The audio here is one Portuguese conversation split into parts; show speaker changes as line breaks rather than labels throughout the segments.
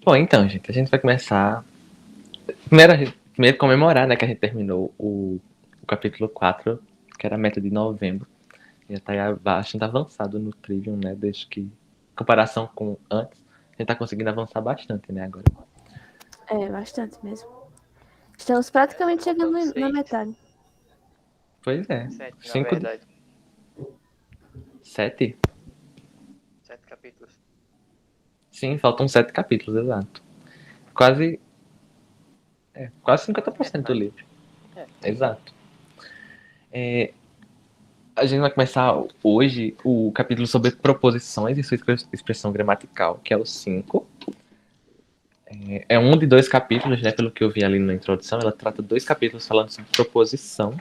Bom, então, gente, a gente vai começar. Primeiro comemorar, né, que a gente terminou o capítulo 4, que era a meta de novembro. Já tá aí bastante avançado no Trivium, né? Desde que, em comparação com antes, a gente tá conseguindo avançar bastante, né, agora.
É, bastante mesmo. Estamos praticamente chegando
Faltando
na
6,
metade.
Pois é.
7 na
5 de
verdade.
7?
7 capítulos.
Sim, faltam 7 capítulos, exato. Quase. Quase
Quase
50% do
metade.
livro.
É.
Exato. A gente vai começar hoje o capítulo sobre proposições e sua expressão gramatical, que é o 5. É um de 2 capítulos, né? Pelo que eu vi ali na introdução, ela trata 2 capítulos falando sobre proposição.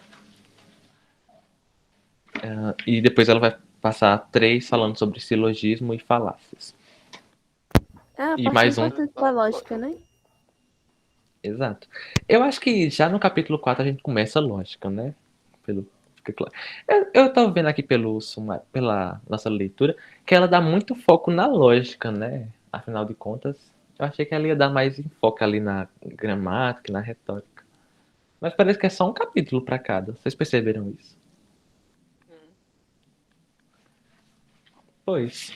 E depois ela vai passar 3 falando sobre silogismo e falácias.
É uma
E
parte
mais um.
importante da lógica, né?
Exato. Eu acho que já no capítulo 4 a gente começa a lógica, né? Pelo, fica claro. Eu tava vendo aqui pela nossa leitura que ela dá muito foco na lógica, né? Afinal de contas, eu achei que ela ia dar mais enfoque ali na gramática, na retórica. Mas parece que é só um capítulo para cada. Vocês perceberam isso? Pois.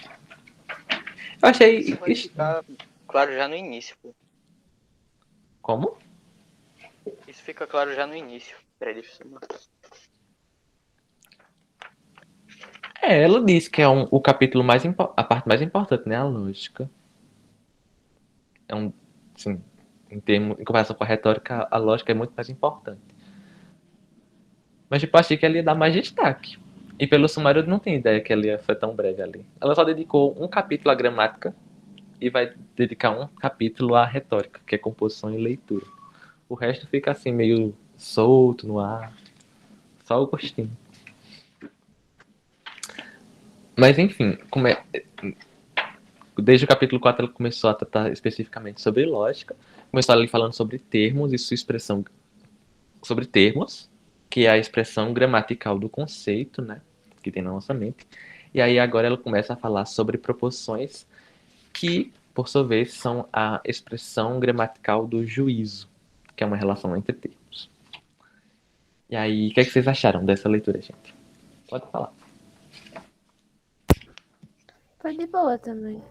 Eu
Isso
achei.
vai ficar claro já no início, pô.
Como?
Isso fica claro já no início. Peraí, deixa eu marcar.
Ela disse que é o capítulo a parte mais importante, né? A lógica. É um, assim, em comparação com a retórica, a lógica é muito mais importante. Mas tipo, achei que ela ia dar mais destaque. E pelo sumário eu não tenho ideia que ela ia ser tão breve ali. Ela só dedicou um capítulo à gramática e vai dedicar um capítulo à retórica, que é composição e leitura. O resto fica assim, meio solto no ar. Só o gostinho. Mas enfim, desde o capítulo 4 ela começou a tratar especificamente sobre lógica. Começou ali falando sobre termos e sua expressão sobre termos, que é a expressão gramatical do conceito, né, que tem na nossa mente. E aí agora ela começa a falar sobre proposições que, por sua vez, são a expressão gramatical do juízo, que é uma relação entre termos. E aí, o que, é que vocês acharam dessa leitura, gente? Pode falar.
Foi de boa também.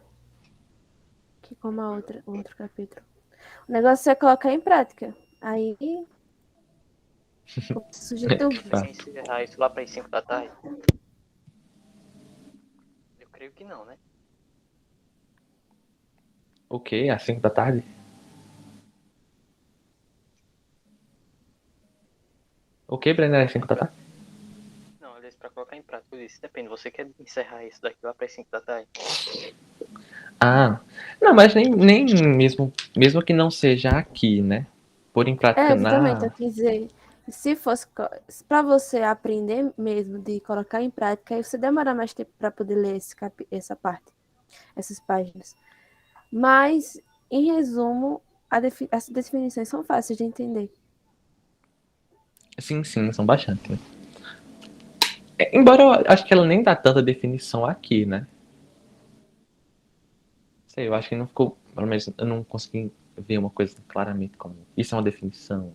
Que como o outro capítulo. O negócio é colocar em prática. Aí surgir
Vai
dúvidas.
se encerrar isso lá para as 5 da tarde? Eu creio que não, né?
O quê? Às 5 da tarde? O quê, Brenda? Às 5 da tarde?
Não, aliás, para colocar em prática, eu disse, depende, você quer encerrar isso daqui lá para as 5 da tarde?
Ah, não, mas nem mesmo que não seja aqui, né? Pôr em
É,
prática
exatamente. Eu
na.
quis dizer, se fosse para você aprender mesmo de colocar em prática, aí você demora mais tempo para poder ler essa parte, essas páginas. Mas, em resumo, as definições são fáceis de entender.
Sim, sim, são bastante, né? Embora eu acho que ela nem dá tanta definição aqui, né? Sei, eu acho que não ficou. Pelo menos eu não consegui ver uma coisa claramente como. Isso é uma definição,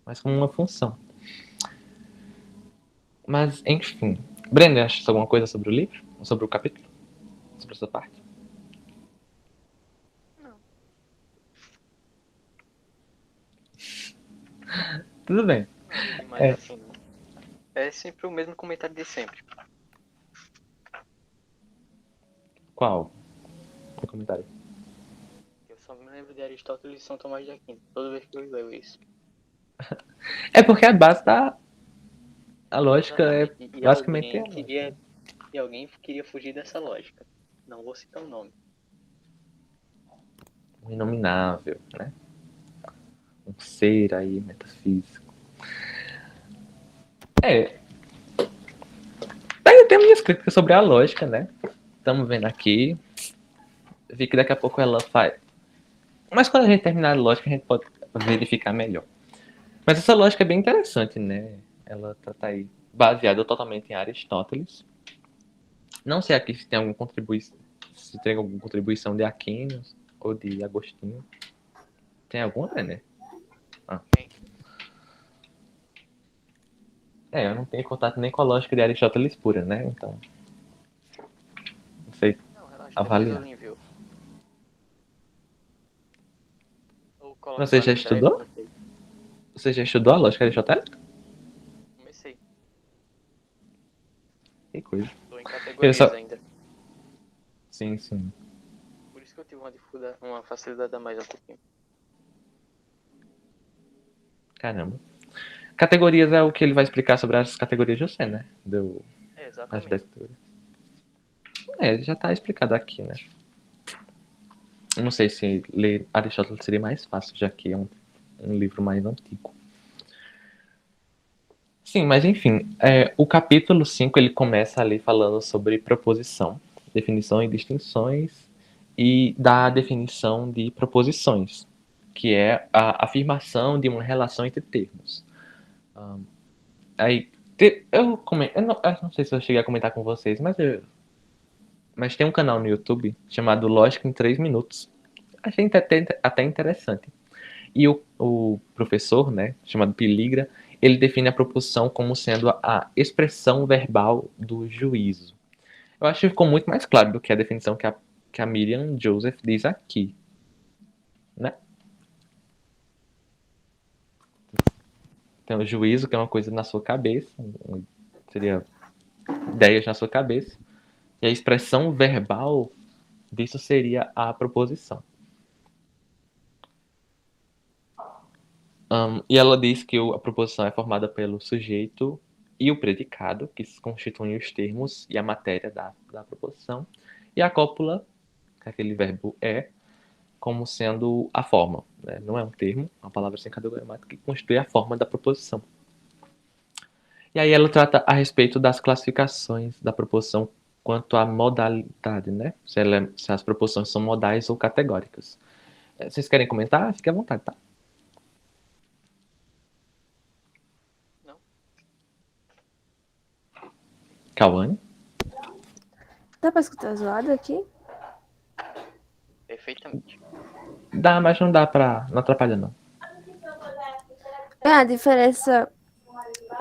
mas como uma função. Mas, enfim. Brenda, acha alguma coisa sobre o livro? Sobre o capítulo? Sobre essa parte?
Não.
Tudo bem.
Nada demais
É.
assim, não. É sempre o mesmo comentário de sempre.
Qual? O comentário.
Eu só me lembro de Aristóteles e São Tomás de Aquino. Toda vez que eu leio isso.
É porque a base da. A lógica é
Exatamente.
basicamente a lógica.
E alguém queria fugir dessa lógica. Não vou citar o nome.
O inominável, né? Um ser aí metafísico. É. Tem minhas críticas sobre a lógica, né? Estamos vendo aqui. Vi que daqui a pouco ela faz. Mas quando a gente terminar a lógica, a gente pode verificar melhor. Mas essa lógica é bem interessante, né? Ela tá aí baseada totalmente em Aristóteles. Não sei aqui se tem alguma contribuição de Aquinas. ou de Agostinho. Tem algum, André, né?
Quem?
Eu não tenho contato nem com a lógica de Aristóteles pura, né? Então, não sei
Não, relaxa, depois eu
avaliar.
lhe envio. Ou coloco
Você
lá
já
no Telegram,
estudou?
não sei.
Você já estudou a lógica aristotélica?
Comecei.
Que coisa.
Tô em
Eu
categorias
só...
ainda.
Sim, sim.
Por isso que eu tive uma facilidade a mais um pouquinho.
Caramba. Categorias é o que ele vai explicar sobre as categorias de você, né?
É,
Das
exatamente.
10 categorias. Já tá explicado aqui, né? Eu não sei se ler Aristóteles seria mais fácil, já que é um livro mais antigo. Sim, mas enfim, o capítulo 5 ele começa ali falando sobre proposição, definição e distinções, e da definição de proposições, que é a afirmação de uma relação entre termos. Aí, eu não sei se eu cheguei a comentar com vocês, mas tem um canal no YouTube chamado Lógica em 3 Minutos. Achei até interessante. E o professor, né, chamado Piligra, ele define a proposição como sendo a expressão verbal do juízo. Eu acho que ficou muito mais claro do que a definição que a Miriam Joseph diz aqui, né? Então, o juízo, que é uma coisa na sua cabeça, seria ideias na sua cabeça, e a expressão verbal disso seria a proposição. E ela diz que a proposição é formada pelo sujeito e o predicado, que constituem os termos e a matéria da proposição, e a cópula, que aquele verbo é, como sendo a forma. Né? Não é um termo, é uma palavra sem cadeia gramática que constitui a forma da proposição. E aí ela trata a respeito das classificações da proposição quanto à modalidade, né? Se as proposições são modais ou categóricas. Vocês querem comentar? Fique à vontade, tá?
Não?
Cauane?
Dá pra escutar zoado aqui?
Perfeitamente.
Dá, mas não dá pra... Não atrapalha, não.
A diferença,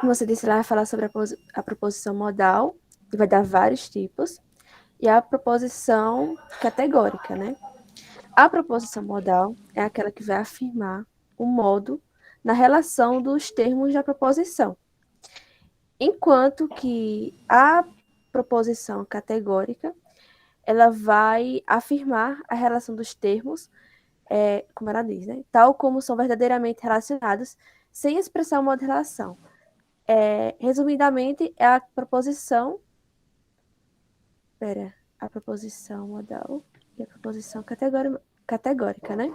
como você disse, ela vai falar sobre a proposição modal, que vai dar vários tipos, e a proposição categórica, né? A proposição modal é aquela que vai afirmar o modo na relação dos termos da proposição, enquanto que a proposição categórica ela vai afirmar a relação dos termos, como ela diz, né? Tal como são verdadeiramente relacionados, sem expressar o modo de relação. Resumidamente, é a proposição. A proposição modal e a proposição categórica, né?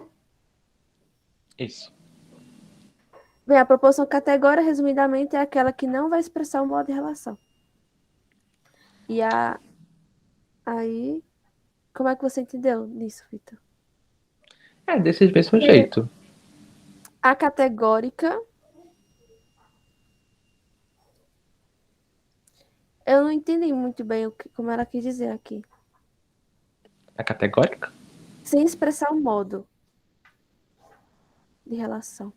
Isso.
Bem, a proposição categórica, resumidamente, é aquela que não vai expressar o modo de relação. E aí, como é que você entendeu nisso, Vitor?
Desse mesmo jeito.
A categórica, eu não entendi muito bem como ela quis dizer aqui.
A categórica?
Sem expressar o modo de relação.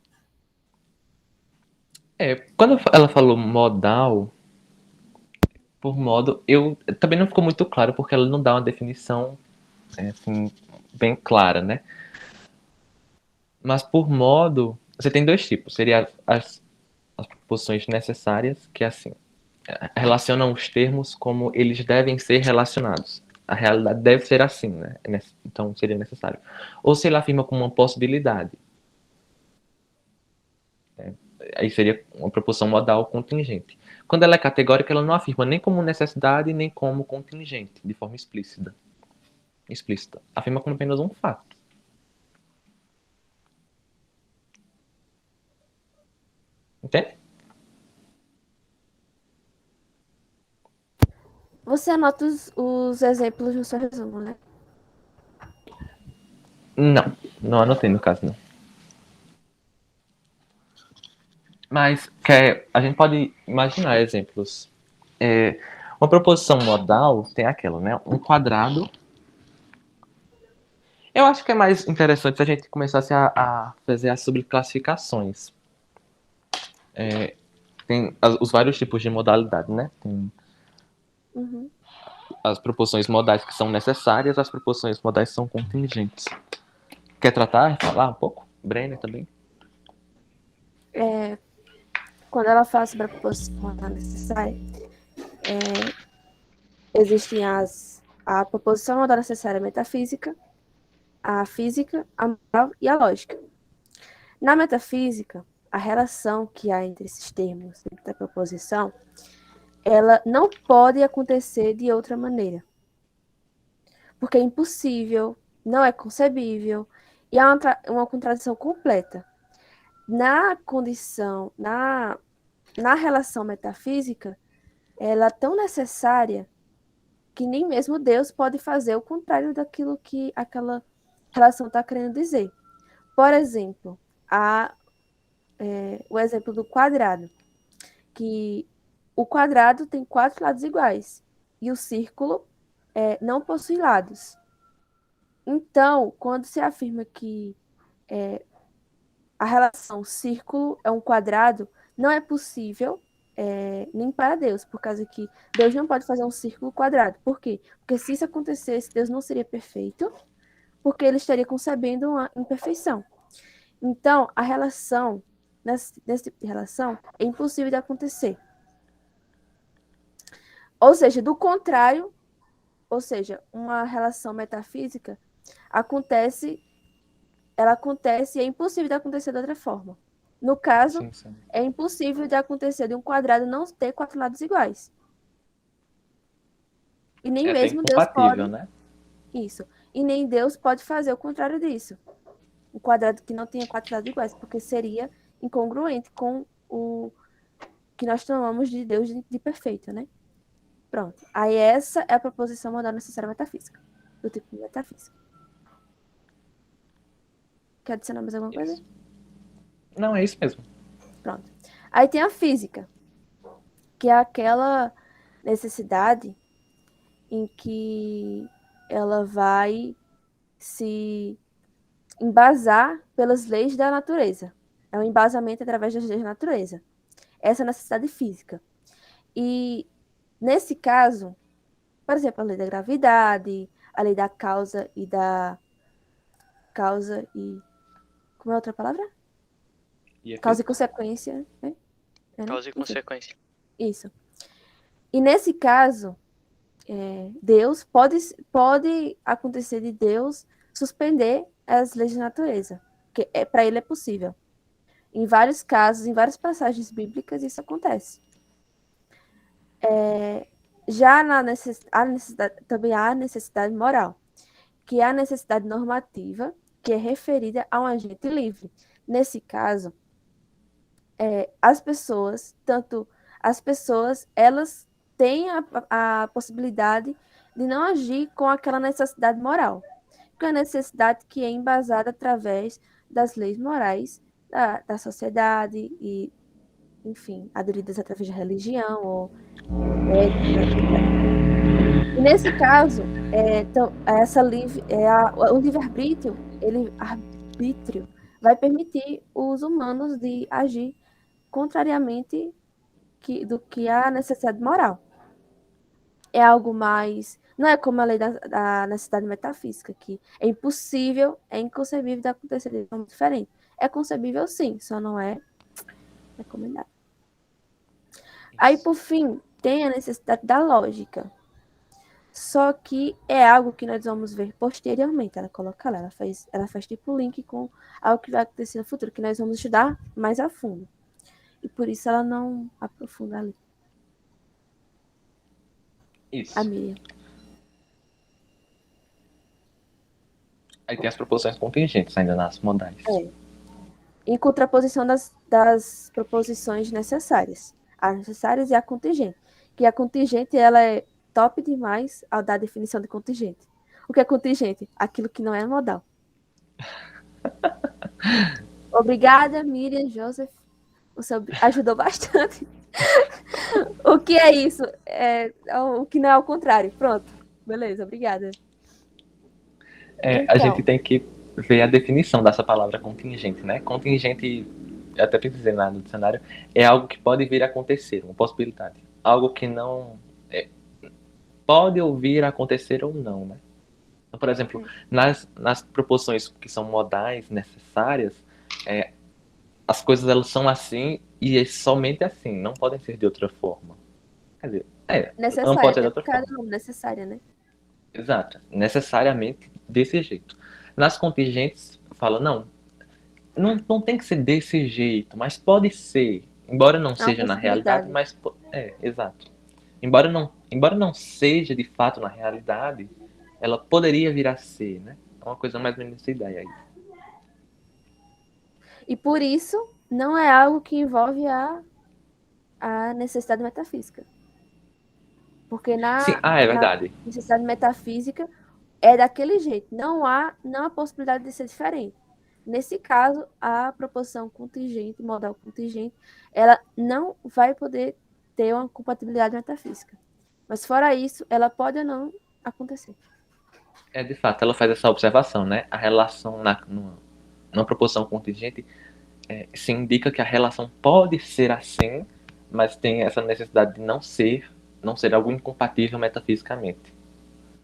Quando ela falou modal, por modo, eu também não ficou muito claro porque ela não dá uma definição assim, bem clara, né? Mas por modo, você tem dois tipos. Seria as proposições necessárias, que é assim, relacionam os termos como eles devem ser relacionados. A realidade deve ser assim, né? Então seria necessário. Ou se ele afirma como uma possibilidade. Aí seria uma proposição modal contingente. Quando ela é categórica, ela não afirma nem como necessidade, nem como contingente, de forma explícita. Afirma como apenas um fato. Entende?
Você anota os exemplos no seu resumo, né?
Não anotei no caso, não. Mas a gente pode imaginar exemplos. Uma proposição modal tem aquela, né? Um quadrado Eu acho que é mais interessante se a gente começasse a fazer as subclassificações. Tem os vários tipos de modalidade, né? Tem
Uhum.
as proporções modais que são necessárias, as proporções modais que são contingentes. Quer tratar, falar um pouco? Brenner também?
Quando ela fala sobre a proposição modal necessária, existem a proposição modal necessária metafísica, a física, a moral e a lógica. Na metafísica, a relação que há entre esses termos, dentro da proposição, ela não pode acontecer de outra maneira. Porque é impossível, não é concebível, e há uma contradição completa. Na condição, na relação metafísica, ela é tão necessária que nem mesmo Deus pode fazer o contrário daquilo que aquela relação está querendo dizer. Por exemplo, o exemplo do quadrado, que o quadrado tem 4 lados iguais e o círculo não possui lados. Então, quando se afirma que a relação círculo é um quadrado, não é possível nem para Deus, por causa que Deus não pode fazer um círculo quadrado. Por quê? Porque se isso acontecesse, Deus não seria perfeito, porque ele estaria concebendo uma imperfeição. Então, a relação, nesse tipo de relação, é impossível de acontecer. Ou seja, do contrário, ou seja, uma relação metafísica ela acontece e é impossível de acontecer de outra forma. No caso,
Sim.
é impossível de acontecer de um quadrado não ter 4 lados iguais. E nem
É até
mesmo Deus
incompatível,
pode
né?
isso. E nem Deus pode fazer o contrário disso. Um quadrado que não tenha 4 lados iguais, porque seria incongruente com o que nós chamamos de Deus de perfeito, né? Pronto. Aí essa é a proposição modal necessária metafísica, do tipo de metafísica. Quer adicionar mais alguma coisa?
Isso. Não, é isso mesmo.
Pronto. Aí tem a física, que é aquela necessidade em que ela vai se embasar pelas leis da natureza. É um embasamento através das leis da natureza. Essa é a necessidade física. E, nesse caso, por exemplo, a lei da gravidade, a lei da causa e da... Causa e... Como é a outra palavra?
E a
Causa e
física?
consequência, né? Né?
Causa e
Enfim,
consequência.
isso. E nesse caso, Deus pode acontecer de Deus suspender as leis da natureza, que para ele é possível. Em vários casos, em várias passagens bíblicas, isso acontece. Já também há a necessidade moral, que é a necessidade normativa, que é referida a um agente livre. Nesse caso, as pessoas, elas têm a possibilidade de não agir com aquela necessidade moral, que é a necessidade que é embasada através das leis morais da sociedade e, enfim, aderidas através da religião ou ética, etc. E nesse caso, então, o livre-arbítrio vai permitir os humanos de agir contrariamente do que a necessidade moral. É algo mais. Não é como a lei da necessidade metafísica, que é impossível, é inconcebível de acontecer de forma diferente. É concebível sim, só não é recomendado. Aí, por fim, tem a necessidade da lógica. Só que é algo que nós vamos ver posteriormente. Ela coloca lá, ela faz tipo link com algo que vai acontecer no futuro, que nós vamos estudar mais a fundo. E por isso ela não aprofunda ali.
Isso.
A Miriam.
Aí tem as proporções contingentes ainda nas modais.
Em contraposição das proposições necessárias. As necessárias e a contingente. Que a contingente, ela é top demais ao dar a definição de contingente. O que é contingente? Aquilo que não é modal. Obrigada, Miriam, Joseph. Você ajudou bastante. O que é isso? O que não é ao contrário. Pronto. Beleza, obrigada.
A
Então,
gente tem que ver a definição dessa palavra contingente, né? Contingente, eu até pesquisei lá no dicionário, é algo que pode vir a acontecer, uma possibilidade. Algo que não pode ou vir a acontecer ou não, né? Então, por exemplo, nas proporções que são modais necessárias, é, as coisas elas são assim e é somente assim, não podem ser de outra forma. Quer dizer, não
necessária,
pode ser
até
de outra
por causa
forma.
do nome, necessária, né?
Exato, necessariamente desse jeito. Nas contingentes, fala, não tem que ser desse jeito, mas pode ser. Embora não
É uma
seja na realidade,
possibilidade.
mas exato. Embora não seja de fato na realidade, ela poderia vir a ser, né? É uma coisa mais ou menos essa ideia aí.
E por isso, não é algo que envolve a necessidade metafísica. Porque
Sim, é
na
verdade.
necessidade metafísica é daquele jeito. Não há possibilidade de ser diferente. Nesse caso, a proporção contingente, modal contingente, ela não vai poder ter uma compatibilidade metafísica. Mas fora isso, ela pode ou não acontecer.
De fato, ela faz essa observação, né? A relação numa proporção contingente se indica que a relação pode ser assim, mas tem essa necessidade de não ser algo incompatível metafisicamente.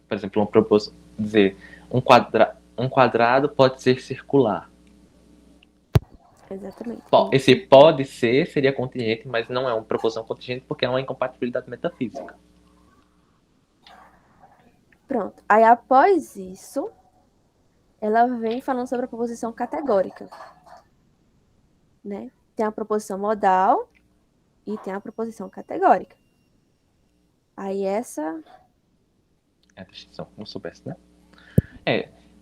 Por exemplo, uma proporção, dizer, um quadrado pode ser circular.
Exatamente.
Esse pode ser seria contingente, mas não é uma proporção contingente porque é uma incompatibilidade metafísica.
Pronto. Aí, após isso, ela vem falando sobre a proposição categórica, né? Tem a proposição modal e tem a proposição categórica. Aí essa
Distinção, como soubesse, né?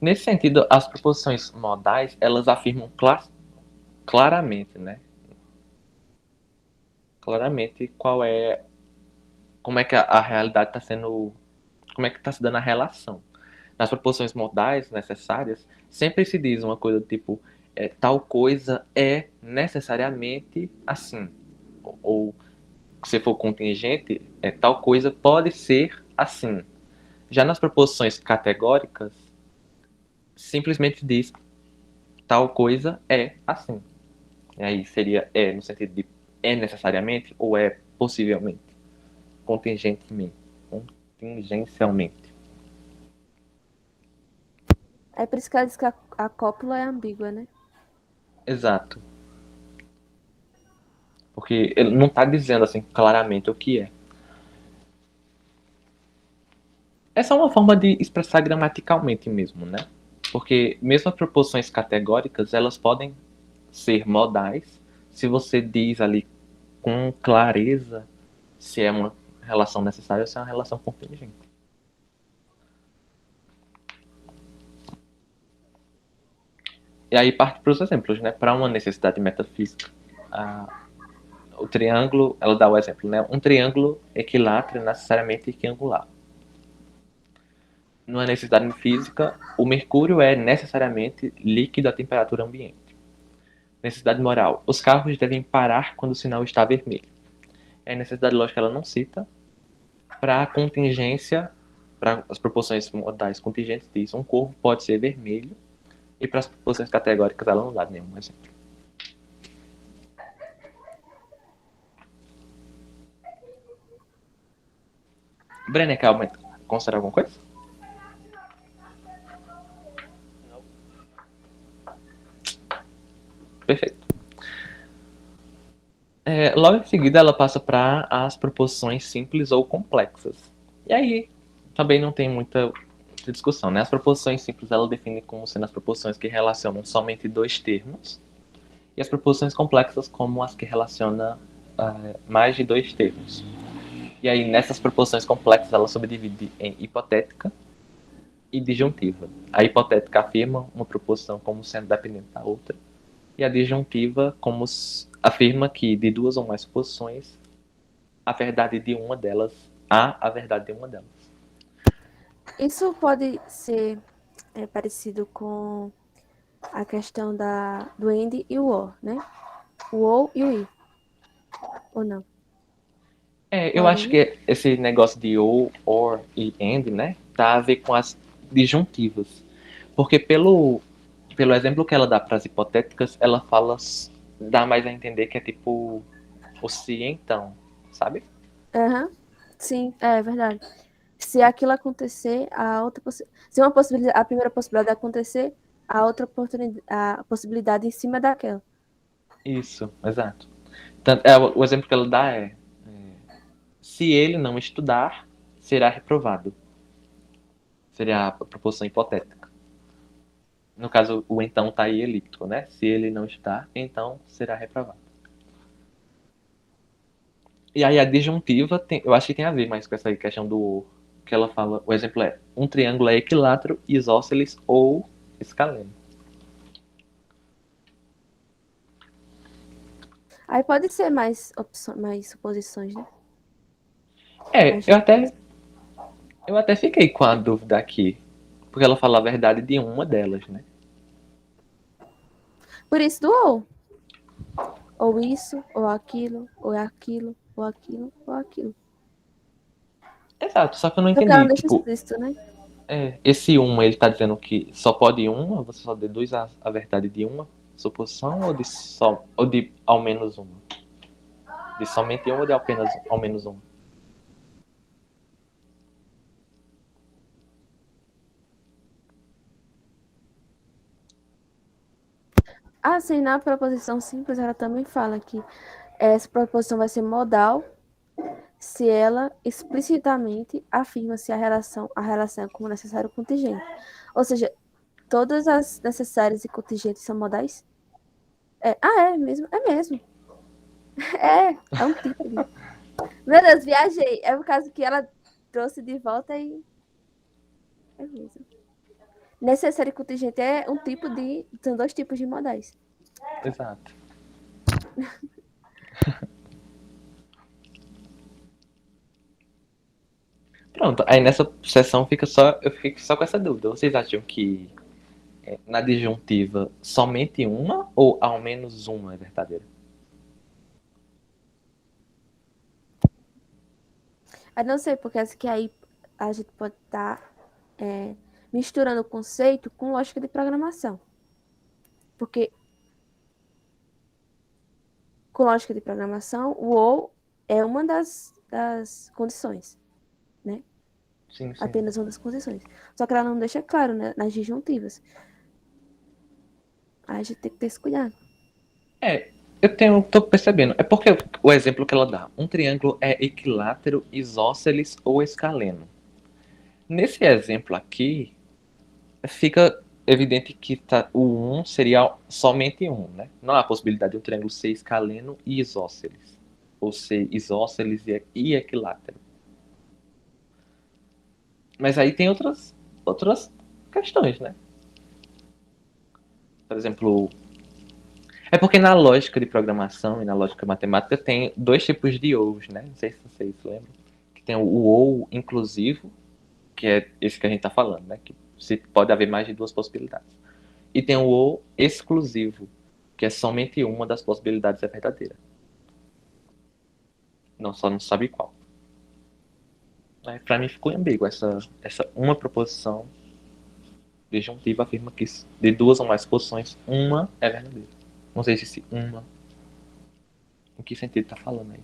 Nesse sentido, as proposições modais, elas afirmam claramente, né? Claramente como é que a realidade está sendo, como é que está se dando a relação. Nas proporções modais necessárias, sempre se diz uma coisa do tipo, tal coisa é necessariamente assim. Ou, se for contingente, tal coisa pode ser assim. Já nas proposições categóricas, simplesmente diz, tal coisa é assim. E aí seria no sentido de necessariamente ou possivelmente, contingentemente, contingencialmente.
é por isso que ela diz que a cópula é ambígua, né?
Exato. Porque ele não está dizendo assim claramente o que é. Essa é uma forma de expressar gramaticalmente mesmo, né? Porque mesmo as proposições categóricas, elas podem ser modais se você diz ali com clareza se é uma relação necessária ou se é uma relação contingente. E aí parte para os exemplos, né? Para uma necessidade metafísica, o triângulo, ela dá o exemplo, né? Um triângulo equilátero é necessariamente equiangular. Numa necessidade física, o mercúrio é necessariamente líquido à temperatura ambiente. Necessidade moral, os carros devem parar quando o sinal está vermelho. A necessidade lógica ela não cita. Para a contingência, para as proporções modais contingentes, diz um corpo pode ser vermelho. E para as proporções categóricas, ela não dá nenhum exemplo. Brenner, quer considerar alguma coisa?
Não.
Perfeito. Logo em seguida, ela passa para as proporções simples ou complexas. E aí, também não tem muita discussão, né? As proporções simples, ela define como sendo as proporções que relacionam somente dois termos. E as proporções complexas como as que relacionam mais de dois termos. E aí, nessas proporções complexas, ela subdivide em hipotética e disjuntiva. A hipotética afirma uma proporção como sendo dependente da outra, e a disjuntiva como afirma que de duas ou mais suposições, a verdade de uma delas há a verdade de uma delas.
Isso pode ser parecido com a questão do and e o or, né? O ou e o i. Ou não?
Eu
Pode
acho
ir?
que esse negócio de ou, or e and, né, tá a ver com as disjuntivas. Porque pelo exemplo que ela dá para as hipotéticas, ela dá mais a entender que é tipo o se então, sabe?
Aham. Sim, é verdade. Se aquilo acontecer, a outra se uma possibilidade, a primeira possibilidade acontecer, a outra oportunidade, a possibilidade em cima daquela.
Isso, exato. O exemplo que ela dá é se ele não estudar, será reprovado. Seria a proposição hipotética. No caso, o então tá aí elíptico, né? Se ele não estudar, então será reprovado. E aí a disjuntiva, eu acho que tem a ver mais com essa questão do que ela fala. O exemplo é: um triângulo é equilátero, isósceles ou escaleno.
Aí pode ser mais opções, mais suposições, né?
É,
Mais juntas.
eu até fiquei com a dúvida aqui. Porque ela fala a verdade de uma delas, né?
Por isso do ou. Ou isso, ou aquilo, ou é aquilo, ou aquilo, ou aquilo.
Exato, só que eu não
Só que ela não
entendi.
deixa
Tipo,
explícito, né?
esse uma, ele tá dizendo que só pode uma, você só deduz a verdade de uma suposição ou de ao menos uma? De somente uma ou de apenas ao menos uma?
Ah, sim, na proposição simples, ela também fala que essa proposição vai ser modal se ela explicitamente afirma se a relação é como necessário contingente. Ou seja, todas as necessárias e contingentes são modais? É mesmo, é mesmo. É um tipo de. Meu Deus, viajei. É por causa que ela trouxe de volta e. É mesmo. Necessário e contingente é um tipo de. São dois tipos de modais.
Exato. Pronto, aí nessa sessão eu fico só com essa dúvida. Vocês acham que na disjuntiva somente uma ou ao menos uma é verdadeira?
Eu não sei, porque acho que aí a gente pode estar misturando o conceito com lógica de programação. Porque com lógica de programação, o ou é uma das condições, né?
Sim, sim.
Apenas uma das condições. Só que ela não deixa claro, né, nas disjuntivas. Aí a gente tem que ter esse cuidado.
É, tô percebendo. É porque o exemplo que ela dá, um triângulo é equilátero, isósceles ou escaleno. Nesse exemplo aqui, fica evidente que o um seria somente um, né? Não há a possibilidade de um triângulo ser escaleno e isósceles. Ou ser isósceles e equilátero. Mas aí tem outras questões, né? Por exemplo, é porque na lógica de programação e na lógica matemática tem dois tipos de ous, né? Não sei se vocês lembram. Que tem o ou inclusivo, que é esse que a gente está falando, né? Que pode haver mais de duas possibilidades. E tem o ou exclusivo, que é somente uma das possibilidades é verdadeira. Não, só não sabe qual. Para mim ficou ambíguo essa uma proposição disjuntiva afirma que de duas ou mais posições, uma é verdadeira. Não sei se esse uma, em que sentido tá falando aí.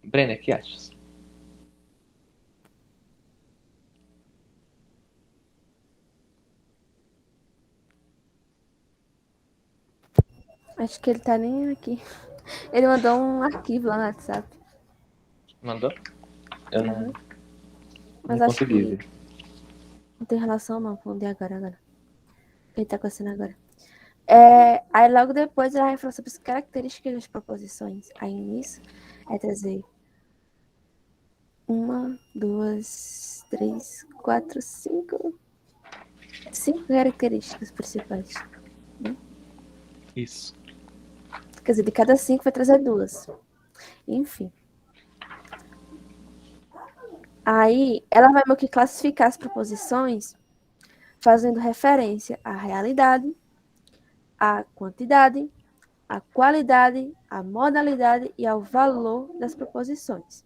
Brenner, o que achas?
Acho que ele tá nem aqui. Ele mandou um arquivo lá no WhatsApp.
Mandou? Eu
Uhum.
não
Mas acho
consegui
que
ver.
não tem relação não com o de agora. Ele tá acontecendo agora. Aí logo depois ela vai falar sobre as características das proposições. Aí nisso é trazer uma, duas, três, quatro, cinco características principais. Né?
Isso.
Quer dizer, de cada cinco vai trazer duas. Enfim. Aí ela vai meio que classificar as proposições fazendo referência à realidade, à quantidade, à qualidade, à modalidade e ao valor das proposições.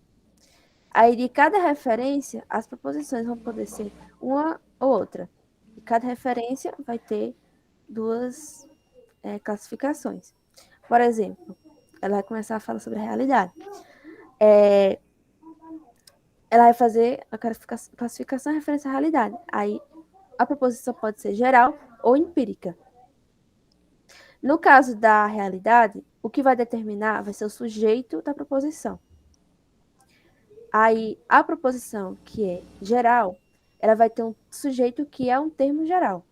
Aí, de cada referência, as proposições vão poder ser uma ou outra. E cada referência vai ter duas classificações. Por exemplo, ela vai começar a falar sobre a realidade. Ela vai fazer a classificação em referência à realidade. Aí, a proposição pode ser geral ou empírica. No caso da realidade, o que vai determinar vai ser o sujeito da proposição. Aí, a proposição que é geral, ela vai ter um sujeito que é um termo geral.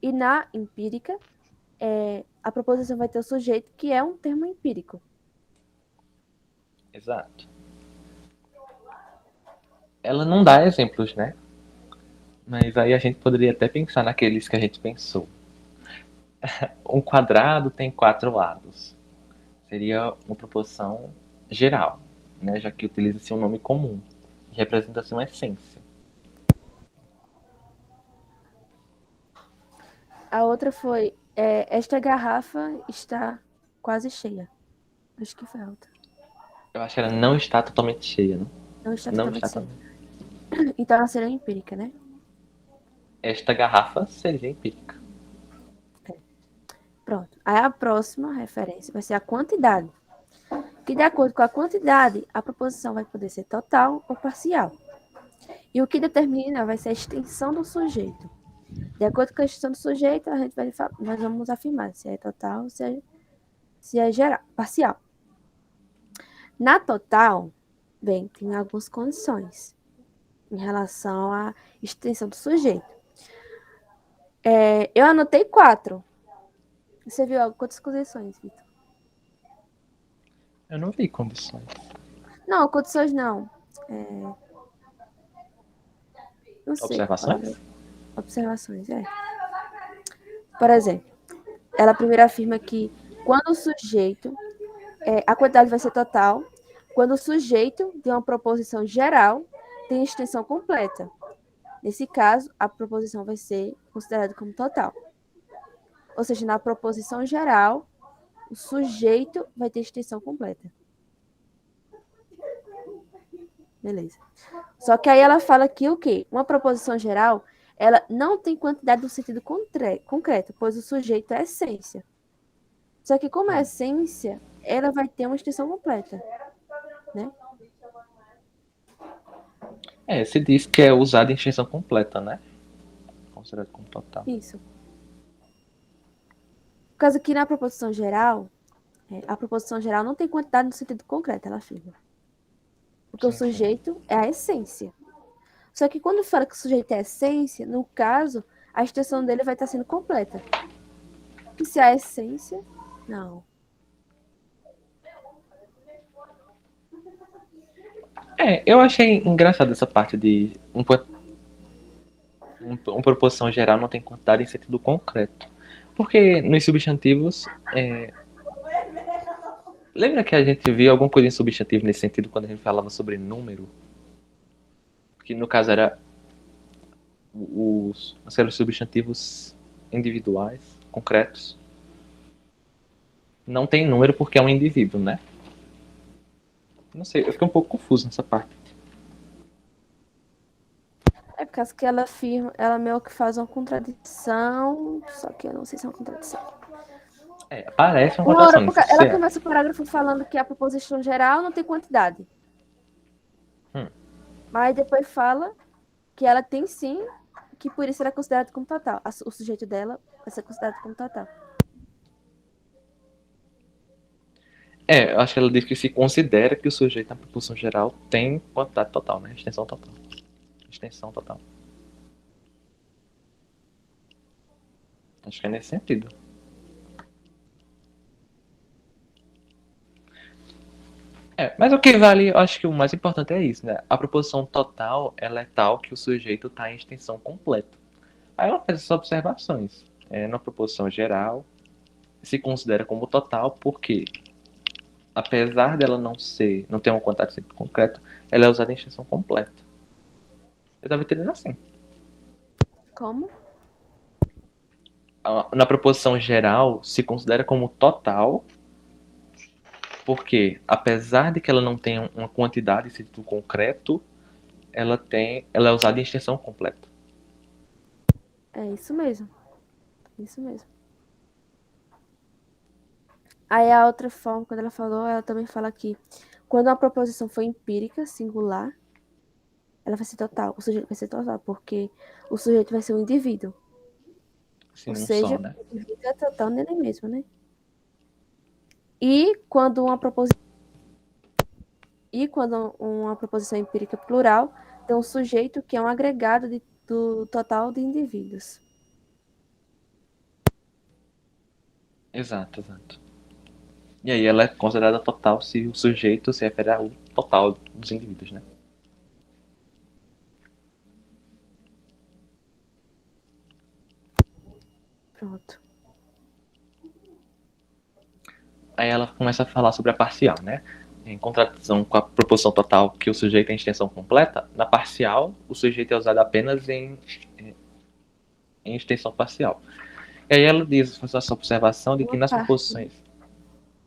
E na empírica, a proposição vai ter o sujeito que é um termo empírico.
Exato. Ela não dá exemplos, né? Mas aí a gente poderia até pensar naqueles que a gente pensou. Um quadrado tem 4 lados. Seria uma proposição geral, né? Já que utiliza-se um nome comum, que representa-se uma essência.
A outra foi, esta garrafa está quase cheia. Acho que foi a outra.
Eu acho que ela não está totalmente cheia, né?
Não está
Não
totalmente
está
cheia. Então ela seria empírica, né?
Esta garrafa seria empírica.
Pronto. Aí a próxima referência vai ser a quantidade. Que de acordo com a quantidade, a proposição vai poder ser total ou parcial. E o que determina vai ser a extensão do sujeito. De acordo com a extensão do sujeito, nós vamos afirmar se é total ou se é geral, parcial. Na total, bem, tem algumas condições em relação à extensão do sujeito. Eu anotei 4. Você viu quantas condições, Vitor?
Eu não vi condições.
Não, condições não. Não sei.
Observações?
Observações, Por exemplo, ela primeiro afirma que quando o sujeito, a quantidade vai ser total, quando o sujeito de uma proposição geral tem extensão completa. Nesse caso, a proposição vai ser considerada como total. Ou seja, na proposição geral, o sujeito vai ter extensão completa. Beleza. Só que aí ela fala que o quê? Uma proposição geral, ela não tem quantidade no sentido concreto, pois o sujeito é a essência. Só que como é essência, ela vai ter uma extensão completa, né?
Se diz que é usado em extensão completa, né? Considerado como total.
Isso. Por causa que na proposição geral, a proposição geral não tem quantidade no sentido concreto, ela afirma. Porque o sujeito é a essência. Só que quando fala que o sujeito é a essência, no caso, a extensão dele vai estar sendo completa. E se a essência, não.
Eu achei engraçado essa parte de uma proposição geral não tem quantidade em sentido concreto. Porque nos substantivos. Lembra que a gente viu alguma coisa em substantivo nesse sentido quando a gente falava sobre número? Que no caso era os substantivos individuais, concretos. Não tem número porque é um indivíduo, né? Não sei, eu fiquei um pouco confuso nessa parte.
É por causa que ela afirma, ela meio que faz uma contradição, só que eu não sei se é uma contradição.
Parece uma contradição.
Ela começa o parágrafo falando que a proposição geral não tem quantidade. Mas depois fala que ela tem sim, que por isso ela é considerada como total. O sujeito dela vai ser considerado como total.
Eu acho que ela diz que se considera que o sujeito na proposição geral tem quantidade total, né? Extensão total. Extensão total. Acho que é nesse sentido. Mas o que vale, eu acho que o mais importante é isso, né? A proposição total, ela é tal que o sujeito está em extensão completa. Aí ela faz essas observações. Na proposição geral, se considera como total porque, apesar dela não ter uma quantidade de sentido concreto, ela é usada em extensão completa. Eu estava entendendo assim.
Como?
Na proposição geral, se considera como total Porque, apesar de que ela não tenha uma quantidade em sentido concreto, ela é usada em extensão completa.
É isso mesmo. Isso mesmo. Aí a outra forma, quando ela falou, ela também fala que quando uma proposição for empírica, singular, ela vai ser total. O sujeito vai ser total, porque o sujeito vai ser um indivíduo.
Assim,
Ou
num só,
seja,
né?
o indivíduo é total nele mesmo, né? E quando uma proposição empírica plural tem um sujeito que é um agregado do total de indivíduos.
Exato, exato. E aí ela é considerada total se o sujeito se refere ao total dos indivíduos, né?
Pronto.
Aí ela começa a falar sobre a parcial, né? Em contradição com a proposição total que o sujeito é em extensão completa, na parcial o sujeito é usado apenas em extensão parcial. E aí ela diz, faz essa observação de que
Uma
nas
parte, né?
proposições,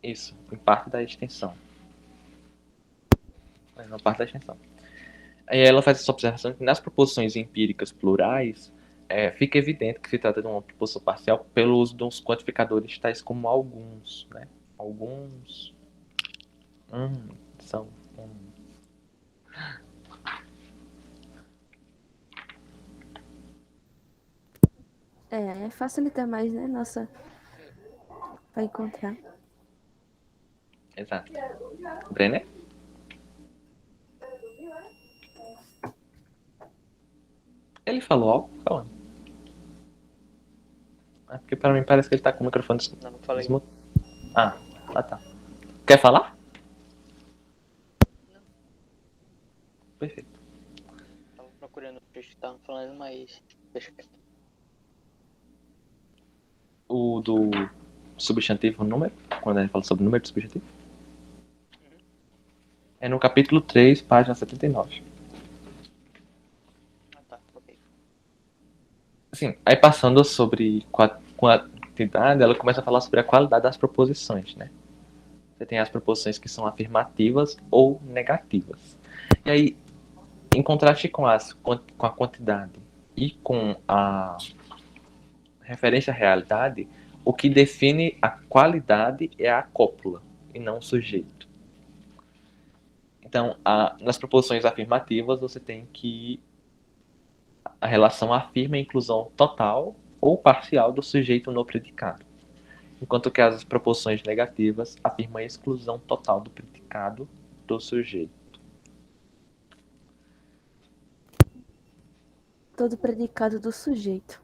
isso, em parte da extensão. Na parte da extensão. Aí ela faz essa observação de que nas proposições empíricas plurais, fica evidente que se trata de uma proposição parcial pelo uso de uns quantificadores tais como alguns, né? Alguns, são,
Facilita mais, né? Nossa, para encontrar.
exato. Brenner? Ele falou algo? Falando. É porque pra mim parece que ele tá com o microfone
Não falei.
desmutado. Tá. Quer falar?
Não,
Perfeito.
tava procurando o texto que tava falando, mas deixa quieto.
O do substantivo número, quando ele fala sobre o número do substantivo. É no capítulo 3, página 79.
Ah, tá, ok.
Assim, aí passando sobre quantidade, ela começa a falar sobre a qualidade das proposições, né? Você tem as proposições que são afirmativas ou negativas. E aí, em contraste com a quantidade e com a referência à realidade, o que define a qualidade é a cópula e não o sujeito. Então, nas proposições afirmativas, você tem que a relação afirma a inclusão total ou parcial do sujeito no predicado, enquanto que as proposições negativas afirmam a exclusão total do predicado do sujeito.
Todo predicado do sujeito.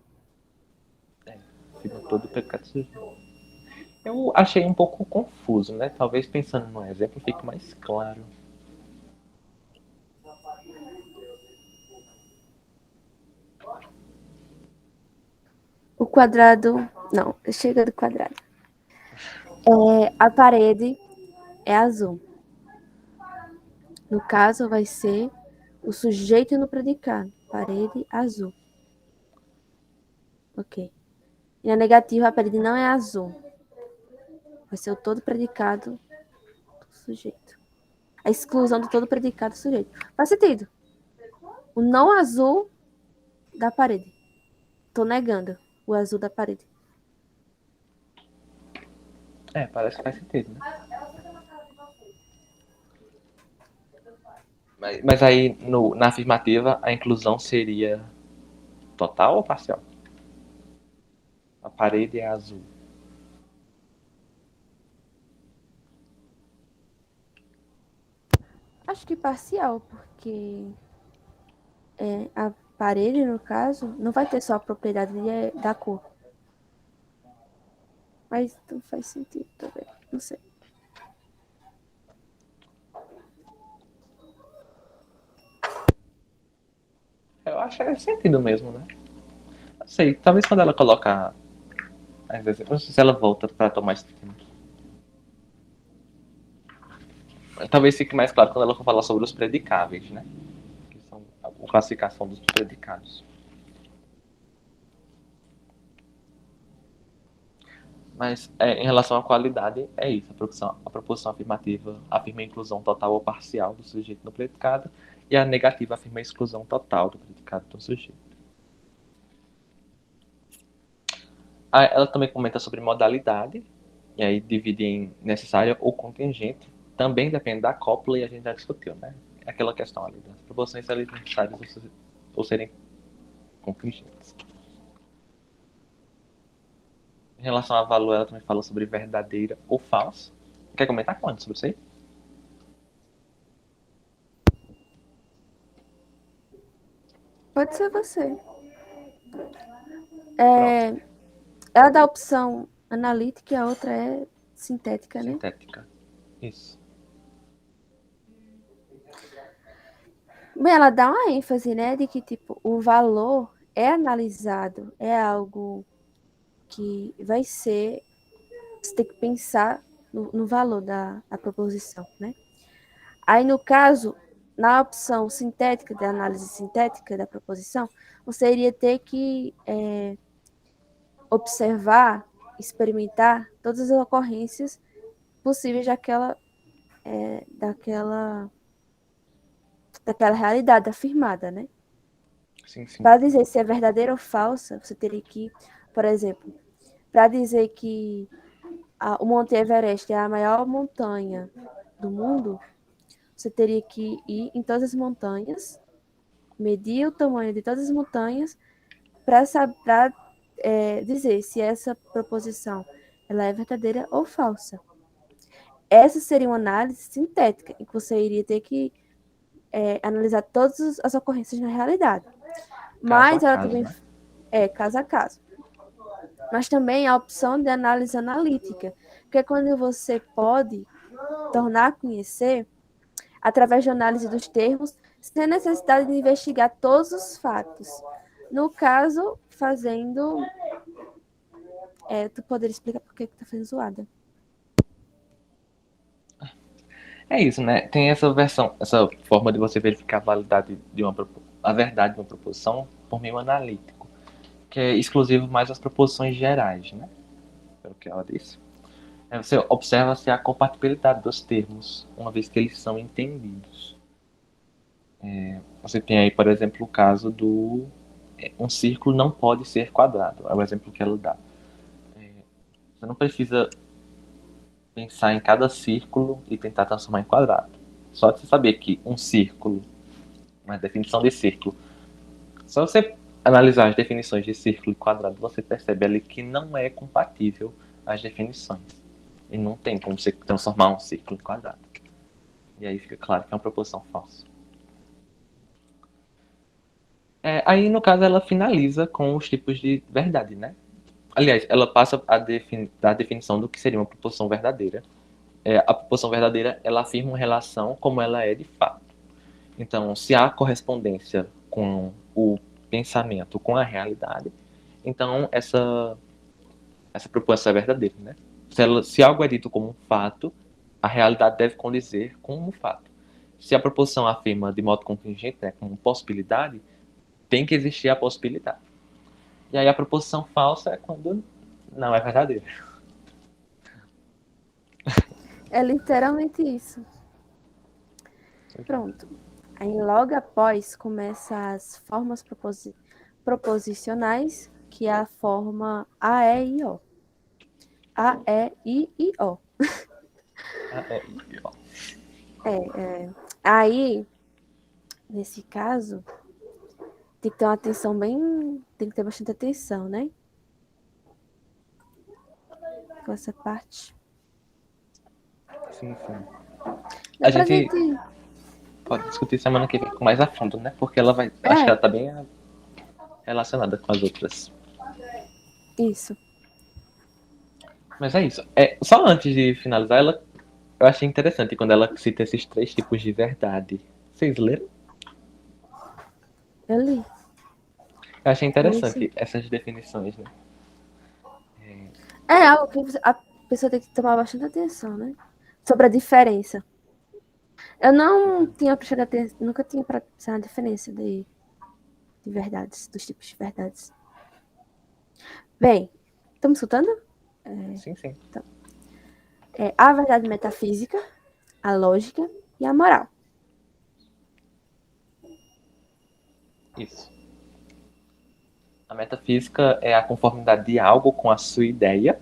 Afirma todo o predicado do sujeito. Eu achei um pouco confuso, né? Talvez pensando no exemplo fique mais claro.
O quadrado. Não, chega do quadrado. A parede é azul. No caso, vai ser o sujeito no predicado. Parede azul. Ok. E na negativa, a parede não é azul. Vai ser o todo predicado do sujeito. A exclusão do todo predicado do sujeito. Faz sentido. O não azul da parede. Tô negando o azul da parede.
Parece que faz sentido, né? Mas aí, na afirmativa, a inclusão seria total ou parcial? A parede é azul.
Acho que parcial, porque a parede, no caso, não vai ter só a propriedade da cor. Mas não faz sentido também. Não sei.
Eu acho que faz sentido mesmo, né? Não sei, talvez quando ela coloca. Às vezes, não sei se ela volta para tomar esse tempo. Talvez fique mais claro quando ela for falar sobre os predicáveis, né? Que são a classificação dos predicados. Mas em relação à qualidade, é isso. A proposição afirmativa afirma a inclusão total ou parcial do sujeito no predicado, e a negativa afirma a exclusão total do predicado do sujeito. Ela também comenta sobre modalidade, e aí divide em necessária ou contingente. Também depende da cópula, e a gente já discutiu, né? Aquela questão ali das proposições serem necessárias ou serem contingentes. Em relação a valor, ela também fala sobre verdadeira ou falsa. Quer comentar quanto sobre isso aí?
Pode ser você.
Pronto.
Ela dá a opção analítica e a outra é sintética, né?
Sintética. Isso.
Bem, ela dá uma ênfase, né, de que tipo o valor é analisado, é algo que vai ser, você tem que pensar no valor da proposição, né? Aí no caso, na opção sintética, da análise sintética da proposição, você iria ter que observar, experimentar todas as ocorrências possíveis daquela realidade afirmada, né?
Sim, sim.
Para dizer se é verdadeira ou falsa, você teria que, por exemplo, para dizer que o Monte Everest é a maior montanha do mundo, você teria que ir em todas as montanhas, medir o tamanho de todas as montanhas para dizer se essa proposição ela é verdadeira ou falsa. Essa seria uma análise sintética, em que você iria ter que analisar todas as ocorrências na realidade.
Caso a
Mas ela
caso,
também
né?
é caso a caso. Mas também a opção de análise analítica, que é quando você pode tornar a conhecer, através de análise dos termos, sem necessidade de investigar todos os fatos. No caso, fazendo. Tu poderia explicar por que tá fazendo zoada?
É isso, né? Tem essa versão, essa forma de você verificar a validade a verdade de uma proposição por meio analítico, que é exclusivo mais às proposições gerais, né? Pelo que ela disse. Você observa se há compatibilidade dos termos, uma vez que eles são entendidos. Você tem aí, por exemplo, o caso do um círculo não pode ser quadrado. É o exemplo que ela dá. Você não precisa pensar em cada círculo e tentar transformar em quadrado. Só de você saber que um círculo, uma definição de círculo, só você analisar as definições de círculo e quadrado, você percebe ali que não é compatível as definições. E não tem como você transformar um círculo em quadrado. E aí fica claro que é uma proposição falsa. Aí, no caso, ela finaliza com os tipos de verdade, né? Aliás, ela passa a dar a definição do que seria uma proposição verdadeira. A proposição verdadeira, ela afirma uma relação como ela é de fato. Então, se há correspondência com o pensamento com a realidade, então essa proposição é verdadeira, né? Se algo é dito como um fato, a realidade deve condizer com um fato. Se a proposição afirma de modo contingente, né, como possibilidade, tem que existir a possibilidade. E aí a proposição falsa é quando não é verdadeira.
É literalmente isso. Pronto. Aí logo após começa as formas proposicionais, que é a forma A, E, I, O. A, E, I, O.
Ó.
Aí, nesse caso, tem que ter uma atenção bem. Tem que ter bastante atenção, né? Com essa parte.
Sim, sim.
Dá
A
pra
gente
gente.
pode discutir semana que vem com mais a fundo, né? Porque ela vai. Acho que ela tá bem relacionada com as outras.
Isso.
Mas é isso. Só antes de finalizar, eu achei interessante quando ela cita esses três tipos de verdade. Vocês leram?
Eu li.
Eu achei
Li sim.
interessante essas definições, né?
É algo que a pessoa tem que tomar bastante atenção, né? Sobre a diferença. Eu não tinha prestado atenção, nunca tinha prestado a diferença de verdades, dos tipos de verdades. Bem, estamos escutando?
Sim, sim.
É a verdade metafísica, a lógica e a moral.
Isso. A metafísica é a conformidade de algo com a sua ideia.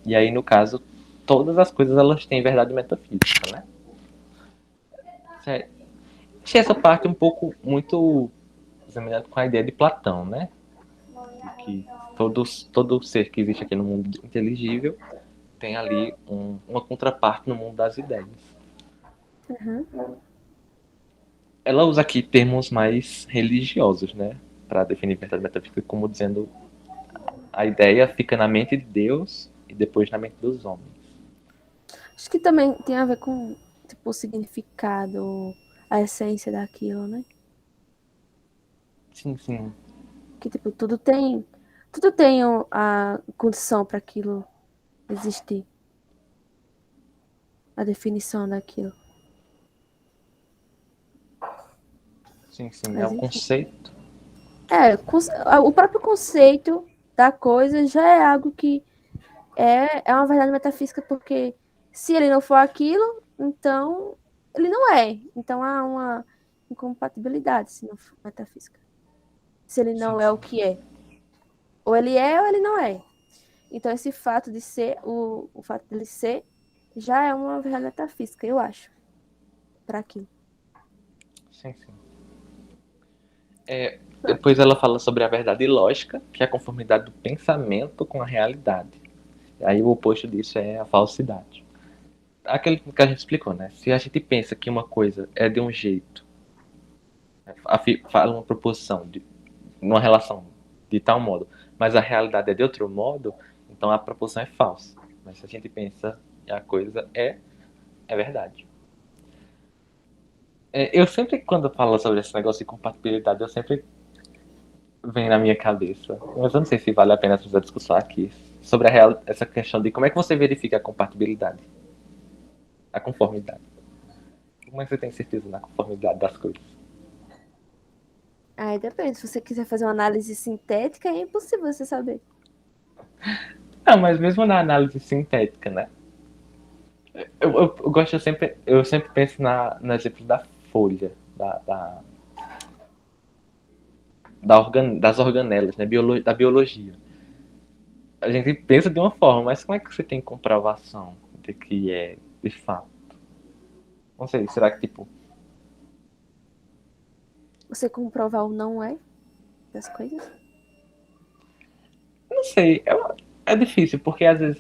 E aí, no caso, todas as coisas elas têm verdade metafísica, né? Achei essa parte um pouco muito semelhante com a ideia de Platão, né? De que todo ser que existe aqui no mundo inteligível tem ali uma contraparte no mundo das ideias. Ela usa aqui termos mais religiosos, né? Para definir verdade metafísica, como dizendo a ideia fica na mente de Deus e depois na mente dos homens.
Acho que também tem a ver com tipo, o significado, a essência daquilo, né?
Sim, sim.
Que tipo, tudo tem a condição para aquilo existir. A definição daquilo.
Sim, sim. É
Mas
um
enfim.
conceito.
O próprio conceito da coisa já é algo que é uma verdade metafísica, porque se ele não for aquilo, então ele não é. Então há uma incompatibilidade se não for metafísica. Se ele
Sim,
não é o
sim.
que é. Ou ele é ou ele não é. Então esse fato de ser, o fato dele ser, já é uma verdade metafísica, eu acho, para aquilo.
Sim, sim. Depois ela fala sobre a verdade lógica, que é a conformidade do pensamento com a realidade. Aí o oposto disso é a falsidade. Aquele que a gente explicou, né? Se a gente pensa que uma coisa é de um jeito, fala uma proposição, uma relação de tal modo, mas a realidade é de outro modo, então a proposição é falsa. Mas se a gente pensa que a coisa é verdade. Eu sempre, quando falo sobre esse negócio de compatibilidade, eu sempre vem na minha cabeça. Mas eu não sei se vale a pena fazer a discussão aqui sobre essa questão de como é que você verifica a compatibilidade, a conformidade. Como é que você tem certeza na conformidade das coisas?
Aí depende, se você quiser fazer uma análise sintética, é impossível você saber.
Não, mas mesmo na análise sintética, né? Eu sempre penso no exemplo da folha, das organelas, né? Da biologia. A gente pensa de uma forma, mas como é que você tem comprovação de que é de fato? Não sei, será que tipo.
Você comprovar o não é das coisas.
Não sei, é difícil, porque às vezes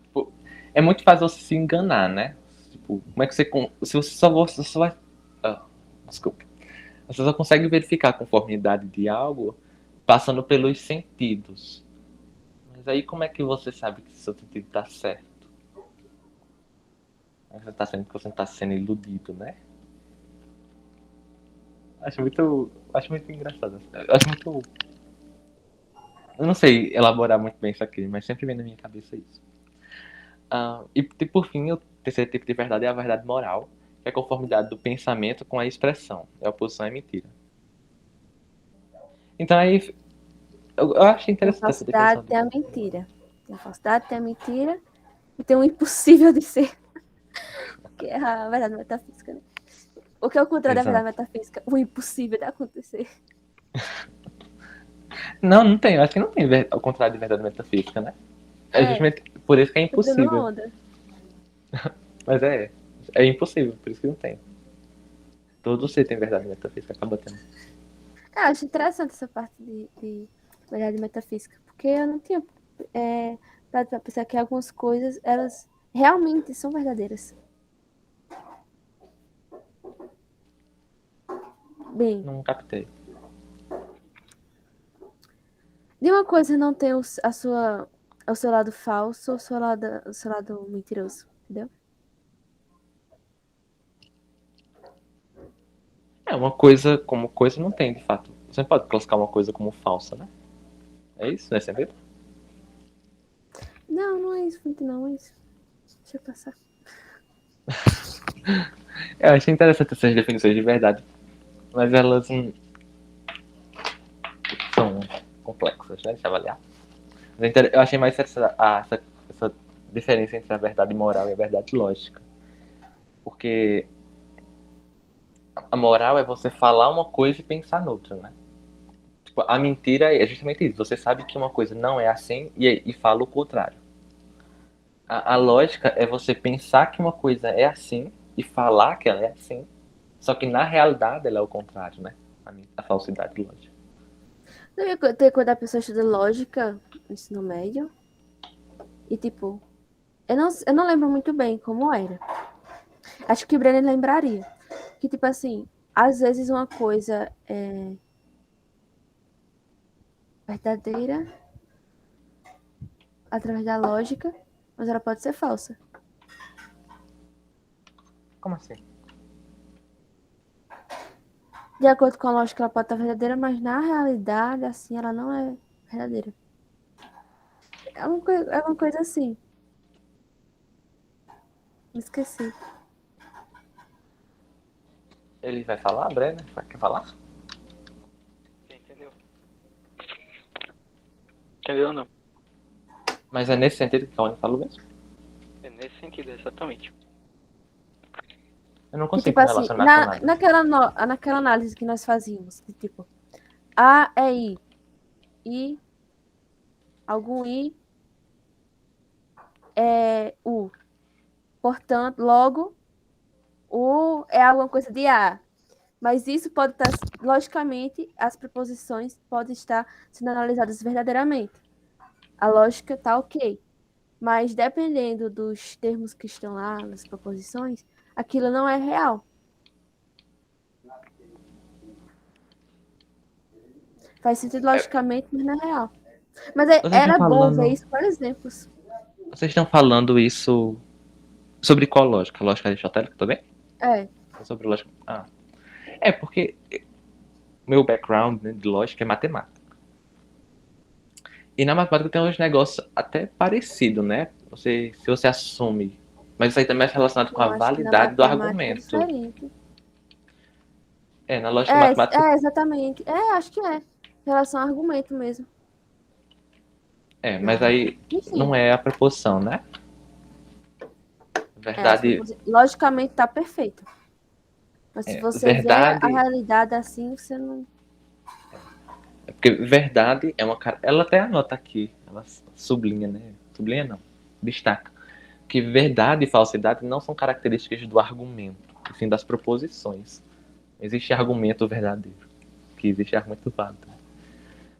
tipo, é muito fácil você se enganar, né? Tipo, como é que você. Se você só vai. Ah, desculpa. Você só consegue verificar a conformidade de algo passando pelos sentidos. Mas aí como é que você sabe que seu sentido está certo? Você está sendo que você está sendo iludido, né? Acho muito engraçado. Acho muito. Eu não sei elaborar muito bem isso aqui, mas sempre vem na minha cabeça isso. E por fim, o terceiro tipo de verdade é a verdade moral, que é a conformidade do pensamento com a expressão. É a oposição à mentira. Então aí eu acho
Tem a
interessante essa
falsidade,
definição de.
tem a mentira. Tem a falsidade, tem a mentira e tem o impossível de ser, que é a verdade metafísica, né? O que é o contrário da verdade
Exato.
metafísica? O impossível de acontecer.
Não, não tem. Eu acho que não tem o contrário de verdade metafísica, né? É
É,
justamente por isso que é
tô dando
impossível.
onda.
Mas é impossível, por isso que não tem. Todo ser tem verdade metafísica, acaba tendo.
Eu acho interessante essa parte de verdade metafísica, porque eu não tinha parado pra pensar que algumas coisas, elas realmente são verdadeiras. Bem,
Não captei.
de uma coisa não ter o seu lado falso ou o seu lado mentiroso, entendeu?
Uma coisa como coisa não tem, de fato. Você não pode classificar uma coisa como falsa, né? É isso, né? Você vê?
Não, não é isso, não é isso. Deixa eu passar.
Eu achei interessante essas definições de verdade. Mas elas são complexas, né, de se avaliar. Mas eu achei mais essa diferença entre a verdade moral e a verdade lógica. Porque a moral é você falar uma coisa e pensar noutra, né? Tipo, a mentira é justamente isso. Você sabe que uma coisa não é assim e fala o contrário. A lógica é você pensar que uma coisa é assim e falar que ela é assim, só que na realidade ela é o contrário, né? A falsidade lógica.
Tem quando a pessoa estuda lógica no ensino médio. E, tipo, eu não lembro muito bem como era. Acho que o Brenner lembraria. Que, tipo assim, às vezes uma coisa é verdadeira através da lógica, mas ela pode ser falsa.
Como assim?
De acordo com a lógica, ela pode estar verdadeira, mas na realidade, assim, ela não é verdadeira. É uma coisa assim. Me esqueci.
Ele vai falar, Brenner? Quer falar?
Você entendeu? Entendeu ou não?
Mas é nesse sentido que a Tony falou mesmo?
É nesse sentido, exatamente.
Eu não
Que,
consigo
tipo assim,
relacionar com nada.
naquela análise que nós fazíamos, que, tipo, A é I, algum I é U. Portanto, logo, U é alguma coisa de A. Mas isso pode estar, logicamente, as preposições podem estar sendo analisadas verdadeiramente. A lógica está ok. Mas dependendo dos termos que estão lá, nas proposições, aquilo não é real. Faz sentido logicamente, mas não é real. Mas
Vocês estão
era bom ver
falando.
isso por exemplos.
Vocês estão falando isso sobre qual lógica? Lógica aristotélica também?
É.
Ou sobre lógica. Ah. É, porque meu background, né, de lógica é matemática. E na matemática tem uns negócios até parecidos, né? Se você assume. Mas isso aí também é relacionado com a
Eu acho que na
validade do
matemática é
argumento.
diferente.
É, na lógica matemática.
Exatamente. Acho que é. Em relação ao argumento mesmo.
É, mas aí
Enfim.
não é a proporção, né? Verdade.
Logicamente tá perfeito. Mas se você vê a
Verdade.
realidade assim, você não.
É porque verdade é uma. Ela até anota aqui. Ela sublinha, né? Sublinha não. Destaca. Que verdade e falsidade não são características do argumento, e sim das proposições. Existe argumento verdadeiro, que existe argumento válido.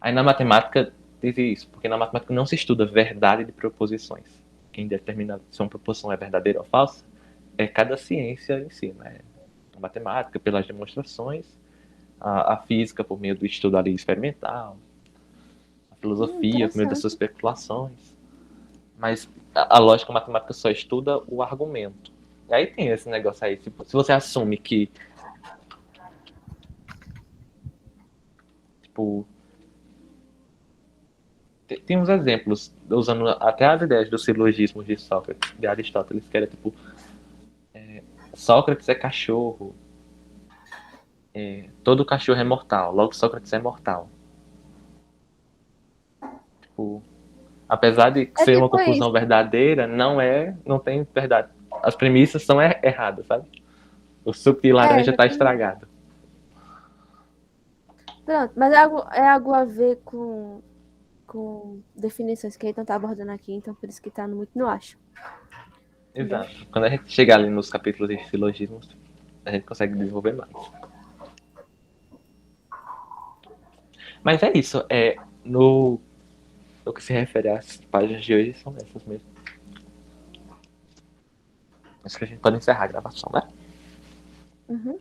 Aí na matemática diz isso, porque na matemática não se estuda verdade de proposições. Quem determina se uma proposição é verdadeira ou falsa é cada ciência em si, né? A matemática pelas demonstrações, a física por meio do estudo ali experimental, a filosofia por meio das suas
Interessante.
especulações. Mas a lógica matemática só estuda o argumento. E aí tem esse negócio aí, tipo, se você assume que, tipo, tem uns exemplos, usando até as ideias dos silogismos de Sócrates, de Aristóteles, que era tipo, Sócrates é cachorro, todo cachorro é mortal, logo Sócrates é mortal. Tipo, apesar de
É
ser uma
tipo
conclusão
isso.
verdadeira, não tem verdade. As premissas são erradas, sabe? O suco de laranja tá
Exatamente.
estragado.
Pronto, mas é algo a ver com definições que a gente não tá abordando aqui, então por isso que tá muito no acho. Entendeu?
Exato. Quando a gente chegar ali nos capítulos de silogismos, a gente consegue desenvolver mais. Mas é isso. No que se refere às páginas de hoje, são essas mesmo. Acho que a gente pode encerrar a gravação, né?
Uhum.